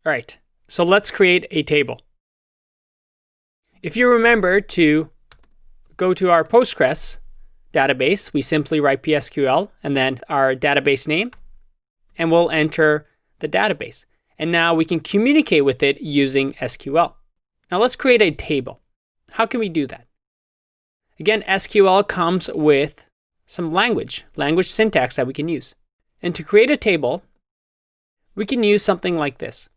All right, so let's create a table. If you remember to go to our Postgres database, we simply write PSQL and then our database name, and we'll enter the database. And now we can communicate with it using SQL. Now let's create a table. How can we do that? Again, SQL comes with some language syntax that we can use. And to create a table, we can use something like this.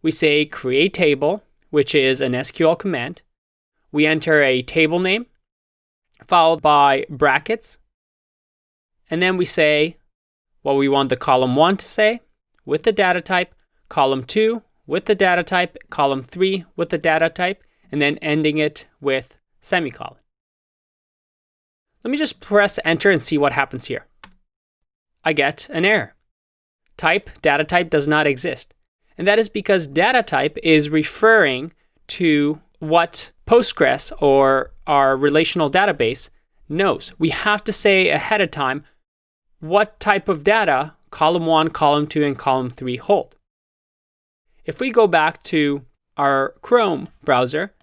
We say create table, which is an SQL command. We enter a table name, followed by brackets. And then we say what we want the column 1 to say with the data type, column 2 with the data type, column 3 with the data type, and then ending it with semicolon. Let me just press enter and see what happens here. I get an error. Data type does not exist. And that is because data type is referring to what Postgres or our relational database knows. We have to say ahead of time what type of data column 1, column 2, and column 3 hold. If we go back to our Chrome browser,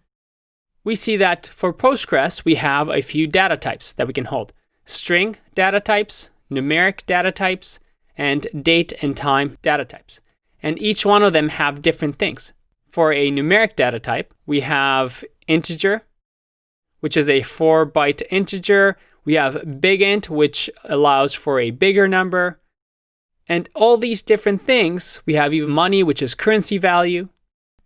we see that for Postgres, we have a few data types that we can hold. String data types, numeric data types, and date and time data types. And each one of them have different things. For a numeric data type, we have integer, which is a 4-byte integer. We have big int, which allows for a bigger number. And all these different things, we have even money, which is currency value.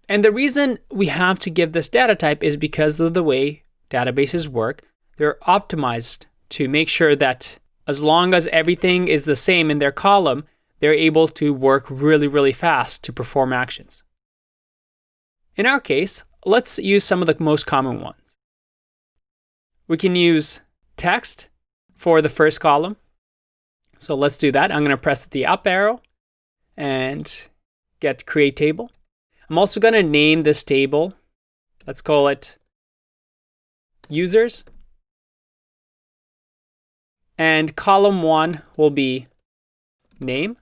And the reason we have to give this data type is because of the way databases work. They're optimized to make sure that as long as everything is the same in their column, they're able to work really, really fast to perform actions. In our case, let's use some of the most common ones. We can use text for the first column. So let's do that. I'm going to press the up arrow and get create table. I'm also going to name this table. Let's call it users. And column 1 will be name.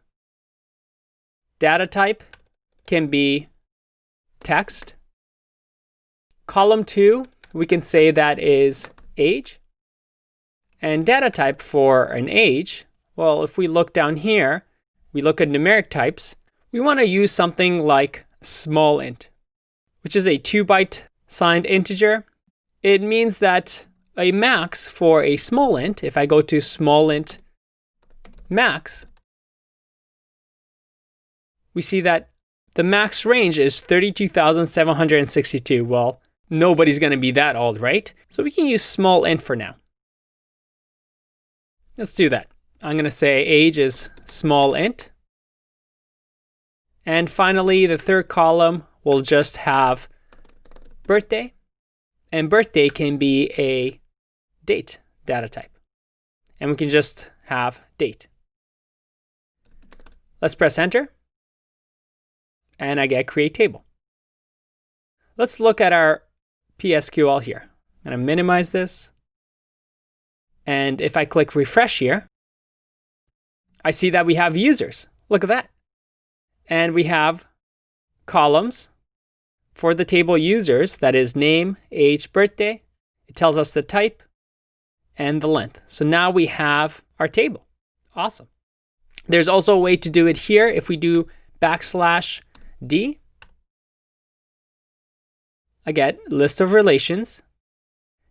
Data type can be text. Column 2, we can say that is age. And data type for an age, well, if we look down here, we look at numeric types, we want to use something like small int, which is a 2-byte signed integer. It means that a max for a small int, if I go to small int max, we see that the max range is 32,762. Well, nobody's going to be that old, right? So we can use small int for now. Let's do that. I'm going to say age is small int. And finally, the third column will just have birthday. And birthday can be a date data type. And we can just have date. Let's press enter. And I get create table. Let's look at our PSQL here. I'm going to minimize this. And if I click refresh here, I see that we have users. Look at that. And we have columns for the table users, that is name, age, birthday. It tells us the type and the length. So now we have our table. Awesome. There's also a way to do it here. If we do \d, I get list of relations.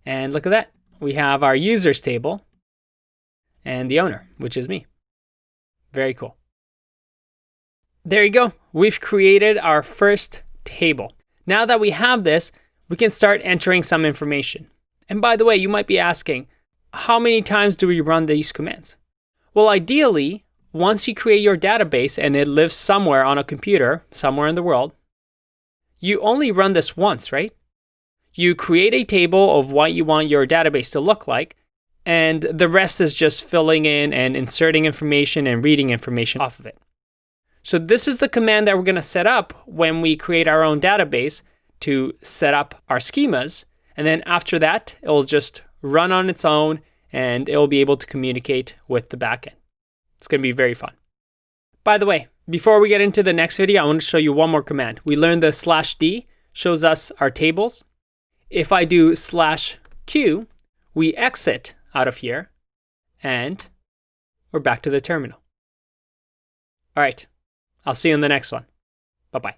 And look at that. We have our users table and the owner, which is me. Very cool. There you go. We've created our first table. Now that we have this, we can start entering some information. And by the way, you might be asking, how many times do we run these commands? Well, ideally, once you create your database and it lives somewhere on a computer, somewhere in the world, you only run this once, right? You create a table of what you want your database to look like, and the rest is just filling in and inserting information and reading information off of it. So this is the command that we're going to set up when we create our own database to set up our schemas. And then after that, it will just run on its own and it will be able to communicate with the backend. It's going to be very fun. By the way, Before we get into the next video, I want to show you one more command. We learned the /d shows us our tables. If I do /q, we exit out of here and we're back to the terminal. All right, I'll see you in the next one. Bye-bye.